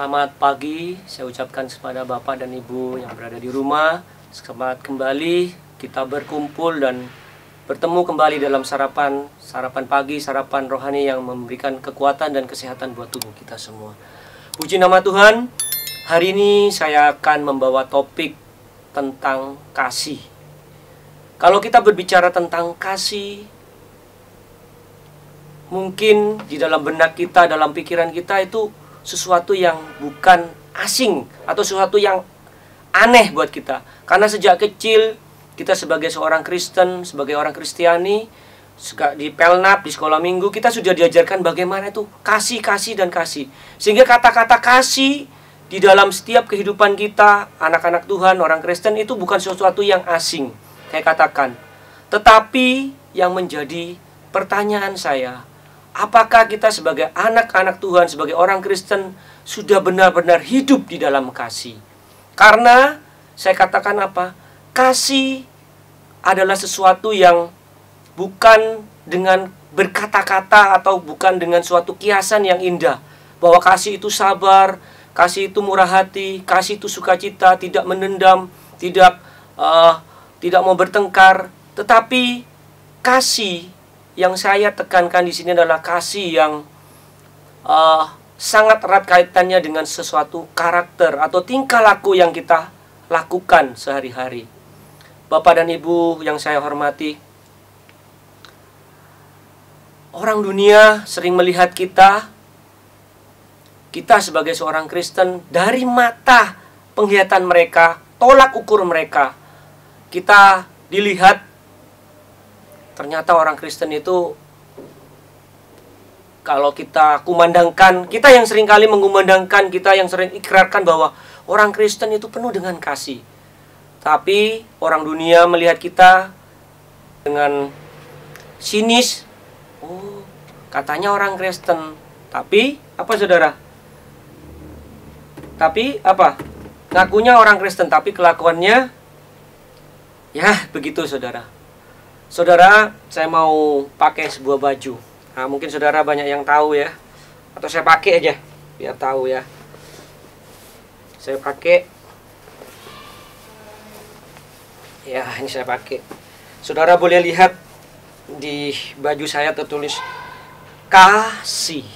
Selamat pagi, saya ucapkan kepada Bapak dan Ibu yang berada di rumah. Selamat kembali kita berkumpul dan bertemu kembali dalam sarapan pagi, sarapan rohani yang memberikan kekuatan dan kesehatan buat tubuh kita semua. Puji nama Tuhan. Hari ini saya akan membawa topik tentang kasih. Kalau kita berbicara tentang kasih, mungkin di dalam benak kita, dalam pikiran kita itu sesuatu yang bukan asing atau sesuatu yang aneh buat kita. Karena sejak kecil kita sebagai seorang Kristen, sebagai orang Kristiani, di Pelnap, di sekolah minggu, kita sudah diajarkan bagaimana itu kasih, kasih, dan kasih. Sehingga kata-kata kasih di dalam setiap kehidupan kita, anak-anak Tuhan, orang Kristen, itu bukan sesuatu yang asing, saya katakan. Tetapi yang menjadi pertanyaan saya, apakah kita sebagai anak-anak Tuhan, sebagai orang Kristen, sudah benar-benar hidup di dalam kasih? Karena saya katakan apa? Kasih adalah sesuatu yang bukan dengan berkata-kata atau bukan dengan suatu kiasan yang indah. Bahwa kasih itu sabar, kasih itu murah hati, kasih itu sukacita, tidak menendam, tidak mau bertengkar. Tetapi kasih yang saya tekankan di sini adalah kasih yang sangat erat kaitannya dengan sesuatu karakter atau tingkah laku yang kita lakukan sehari-hari. Bapak dan Ibu yang saya hormati, orang dunia sering melihat kita sebagai seorang Kristen dari mata penglihatan mereka, tolak ukur mereka. Kita dilihat ternyata orang Kristen itu, kalau kita kumandangkan, kita yang sering kali mengumandangkan, kita yang sering ikrarkan bahwa orang Kristen itu penuh dengan kasih. Tapi orang dunia melihat kita dengan sinis. Oh, katanya orang Kristen. Tapi, apa saudara? Tapi, apa? Ngakunya orang Kristen, tapi kelakuannya, ya begitu saudara. Saudara, saya mau pakai sebuah baju. Nah, mungkin saudara banyak yang tahu ya. Atau saya pakai aja, biar tahu ya. Saya pakai. Ya, ini saya pakai. Saudara boleh lihat di baju saya tertulis kasih.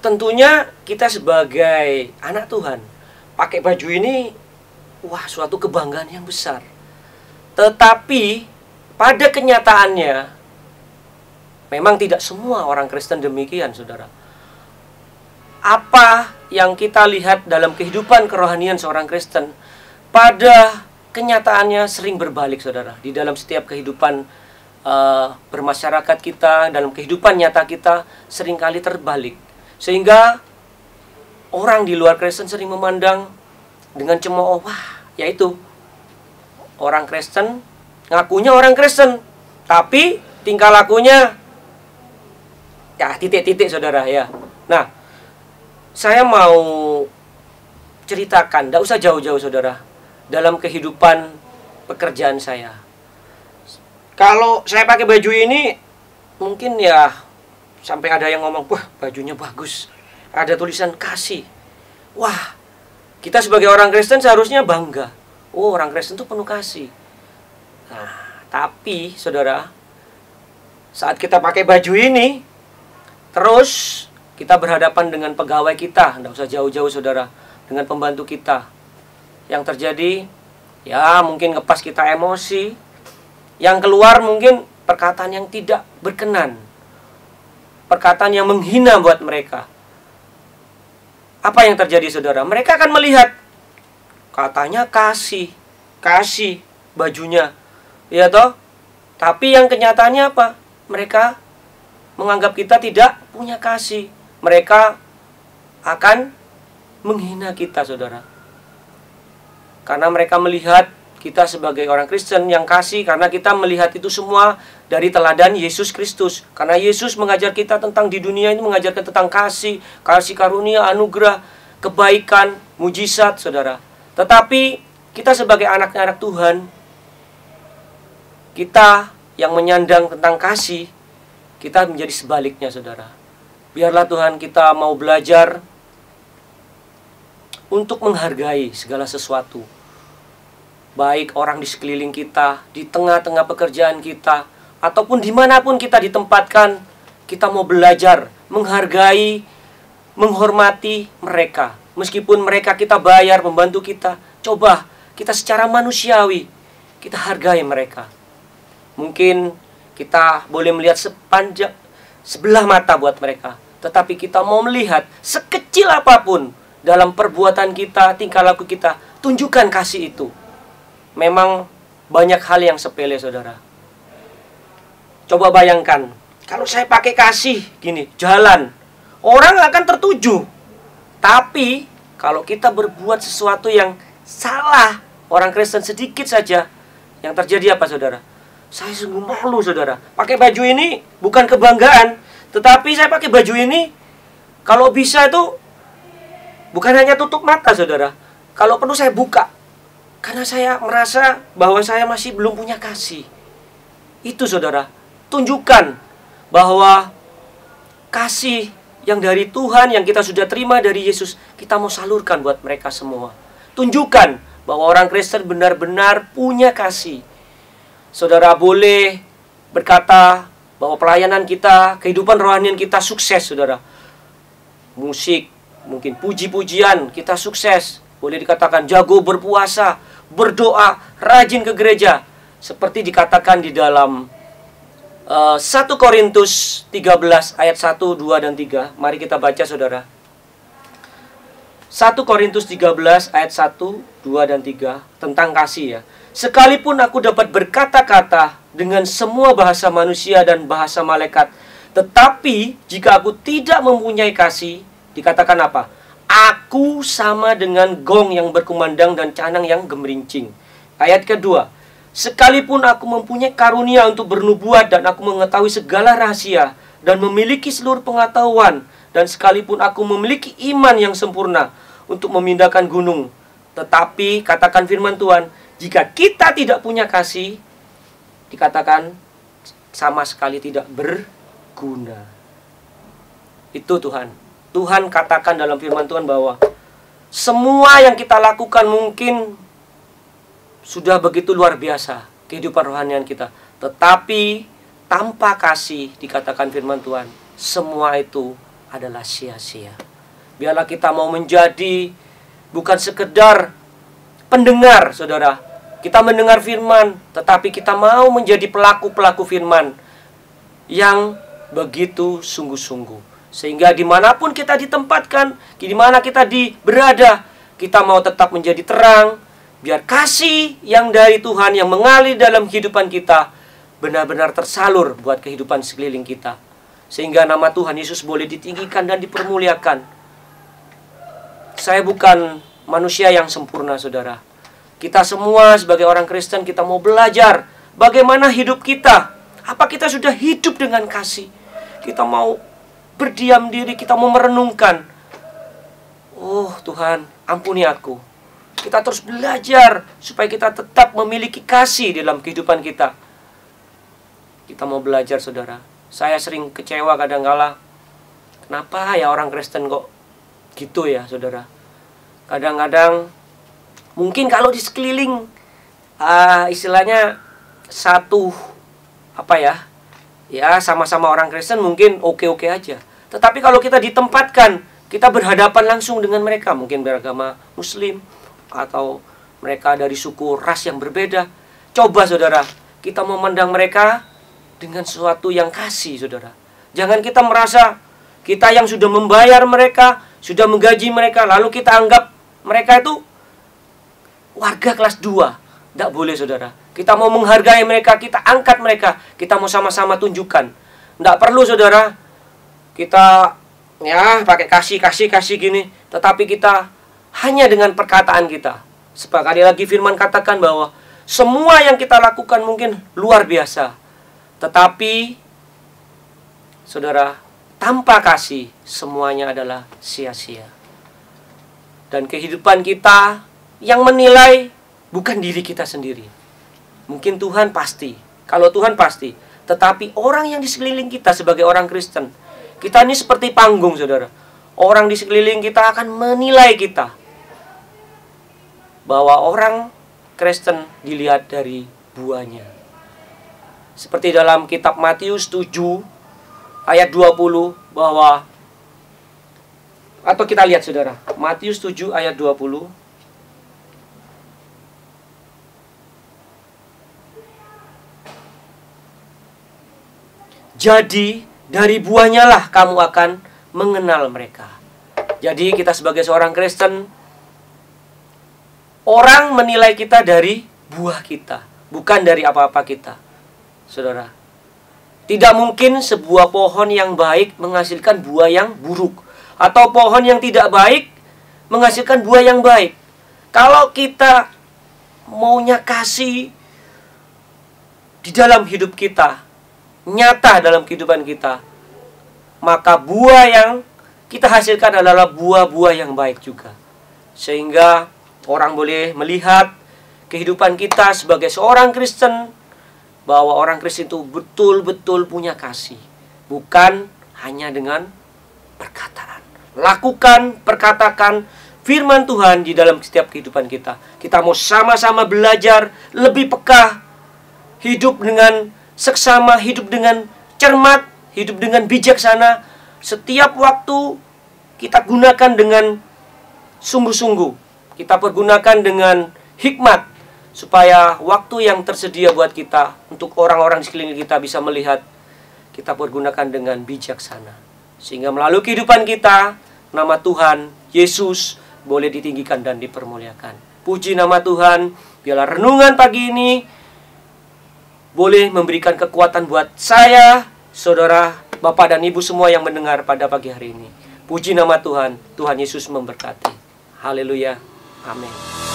Tentunya kita sebagai anak Tuhan, pakai baju ini, wah, suatu kebanggaan yang besar. Tetapi pada kenyataannya memang tidak semua orang Kristen demikian, saudara. Apa yang kita lihat dalam kehidupan kerohanian seorang Kristen, pada kenyataannya sering berbalik, saudara. Di dalam setiap kehidupan bermasyarakat kita, dalam kehidupan nyata kita, seringkali terbalik. Sehingga orang di luar Kristen sering memandang dengan cemooh, wah, yaitu orang Kristen, ngakunya orang Kristen, tapi tingkah lakunya, ya titik-titik saudara ya. Nah, saya mau ceritakan, tidak usah jauh-jauh saudara, dalam kehidupan pekerjaan saya. Kalau saya pakai baju ini, mungkin ya sampai ada yang ngomong, wah bajunya bagus, ada tulisan kasih. Wah, kita sebagai orang Kristen seharusnya bangga. Oh, orang Kristen itu penuh kasih. Nah, tapi saudara, saat kita pakai baju ini, terus kita berhadapan dengan pegawai kita, tidak usah jauh-jauh saudara, dengan pembantu kita. Yang terjadi, ya mungkin ngepas kita emosi, yang keluar mungkin perkataan yang tidak berkenan, perkataan yang menghina buat mereka. Apa yang terjadi saudara? Mereka akan melihat, katanya kasih bajunya, ya toh. Tapi yang kenyataannya apa? Mereka menganggap kita tidak punya kasih. Mereka akan menghina kita, saudara. Karena mereka melihat kita sebagai orang Kristen yang kasih, karena kita melihat itu semua dari teladan Yesus Kristus. Karena Yesus mengajar kita tentang, di dunia ini mengajarkan tentang kasih karunia, anugerah, kebaikan, mujizat, saudara. Tetapi kita sebagai anak-anak Tuhan, kita yang menyandang tentang kasih, kita menjadi sebaliknya, saudara. Biarlah Tuhan kita mau belajar untuk menghargai segala sesuatu. Baik orang di sekeliling kita, di tengah-tengah pekerjaan kita, ataupun dimanapun kita ditempatkan, kita mau belajar menghargai, menghormati mereka. Meskipun mereka kita bayar, membantu kita, coba kita secara manusiawi, kita hargai mereka. Mungkin kita boleh melihat sebelah mata buat mereka, tetapi kita mau melihat sekecil apapun dalam perbuatan kita, tingkah laku kita, tunjukkan kasih itu. Memang banyak hal yang sepele, saudara. Coba bayangkan, kalau saya pakai kasih gini, jalan, orang akan tertuju. Tapi kalau kita berbuat sesuatu yang salah, orang Kristen sedikit saja, yang terjadi apa, saudara? Saya sungguh malu, saudara. Pakai baju ini bukan kebanggaan, tetapi saya pakai baju ini, kalau bisa itu bukan hanya tutup mata, saudara. Kalau perlu saya buka. Karena saya merasa bahwa saya masih belum punya kasih. Itu, saudara. Tunjukkan bahwa kasih yang dari Tuhan, yang kita sudah terima dari Yesus, kita mau salurkan buat mereka semua. Tunjukkan bahwa orang Kristen benar-benar punya kasih. Saudara boleh berkata bahwa pelayanan kita, kehidupan rohanian kita sukses, saudara. Musik, mungkin puji-pujian, kita sukses. Boleh dikatakan jago berpuasa, berdoa, rajin ke gereja. Seperti dikatakan di dalam 1 Korintus 13 ayat 1, 2, dan 3. Mari kita baca, saudara. 1 Korintus 13 ayat 1, 2, dan 3. Tentang kasih, ya. Sekalipun aku dapat berkata-kata dengan semua bahasa manusia dan bahasa malaikat, tetapi jika aku tidak mempunyai kasih, dikatakan apa? Aku sama dengan gong yang berkumandang dan canang yang gemerincing. Ayat kedua, sekalipun aku mempunyai karunia untuk bernubuat dan aku mengetahui segala rahasia dan memiliki seluruh pengetahuan, dan sekalipun aku memiliki iman yang sempurna untuk memindahkan gunung, tetapi katakan firman Tuhan, jika kita tidak punya kasih, dikatakan sama sekali tidak berguna. Itu Tuhan. Tuhan katakan dalam firman Tuhan bahwa semua yang kita lakukan mungkin sudah begitu luar biasa kehidupan rohanian kita, tetapi tanpa kasih, dikatakan firman Tuhan, semua itu adalah sia-sia. Biarlah kita mau menjadi bukan sekedar pendengar, saudara. Kita mendengar firman, tetapi kita mau menjadi pelaku-pelaku firman yang begitu sungguh-sungguh. Sehingga dimanapun kita ditempatkan, dimana kita berada, kita mau tetap menjadi terang. Biar kasih yang dari Tuhan yang mengalir dalam kehidupan kita benar-benar tersalur buat kehidupan sekeliling kita. Sehingga nama Tuhan Yesus boleh ditinggikan dan dipermuliakan. Saya bukan manusia yang sempurna, saudara. Kita semua sebagai orang Kristen, kita mau belajar bagaimana hidup kita. Apa kita sudah hidup dengan kasih? Kita mau berdiam diri, kita mau merenungkan. Oh Tuhan, ampuni aku. Kita terus belajar supaya kita tetap memiliki kasih dalam kehidupan kita. Kita mau belajar, saudara. Saya sering kecewa kadang-kala. Kenapa ya orang Kristen kok gitu ya, saudara? Kadang-kadang mungkin kalau di sekeliling istilahnya satu ya sama-sama orang Kristen mungkin oke-oke aja. Tetapi kalau kita ditempatkan, kita berhadapan langsung dengan mereka, mungkin beragama Muslim atau mereka dari suku ras yang berbeda. Coba, saudara, kita memandang mereka dengan sesuatu yang kasih, saudara. Jangan kita merasa kita yang sudah membayar mereka, sudah menggaji mereka, lalu kita anggap mereka itu warga kelas 2. Tidak boleh, saudara. Kita mau menghargai mereka, kita angkat mereka, kita mau sama-sama tunjukkan. Tidak perlu, saudara, kita ya pakai kasih gini, tetapi kita hanya dengan perkataan kita. Sekali lagi firman katakan bahwa semua yang kita lakukan mungkin luar biasa, tetapi saudara, tanpa kasih semuanya adalah sia-sia. Dan kehidupan kita yang menilai bukan diri kita sendiri. Mungkin Tuhan pasti, kalau Tuhan pasti, tetapi orang yang di sekeliling kita sebagai orang Kristen, Kita ini seperti panggung, saudara. Orang di sekeliling kita akan menilai kita. Bahwa orang Kristen dilihat dari buahnya. Seperti dalam kitab Matius 7 ayat 20 bahwa, atau kita lihat saudara, Matius 7 ayat 20. Jadi dari buahnya lah kamu akan mengenal mereka. Jadi kita sebagai seorang Kristen, orang menilai kita dari buah kita, bukan dari apa-apa kita. Saudara, tidak mungkin sebuah pohon yang baik menghasilkan buah yang buruk, atau pohon yang tidak baik menghasilkan buah yang baik. Kalau kita maunya kasih di dalam hidup kita, nyata dalam kehidupan kita, maka buah yang kita hasilkan adalah buah-buah yang baik juga. Sehingga orang boleh melihat kehidupan kita sebagai seorang Kristen, bahwa orang Kristen itu betul-betul punya kasih, bukan hanya dengan perkataan. Lakukan, perkatakan firman Tuhan di dalam setiap kehidupan kita. Kita mau sama-sama belajar lebih peka, hidup dengan seksama, hidup dengan cermat, hidup dengan bijaksana. Setiap waktu kita gunakan dengan sungguh-sungguh, kita pergunakan dengan hikmat, supaya waktu yang tersedia buat kita, untuk orang-orang di sekeliling kita bisa melihat, kita pergunakan dengan bijaksana. Sehingga melalui kehidupan kita, nama Tuhan Yesus boleh ditinggikan dan dipermuliakan. Puji nama Tuhan. Biarlah renungan pagi ini boleh memberikan kekuatan buat saya, saudara, Bapak dan Ibu semua yang mendengar pada pagi hari ini. Puji nama Tuhan. Tuhan Yesus memberkati. Haleluya. Amin.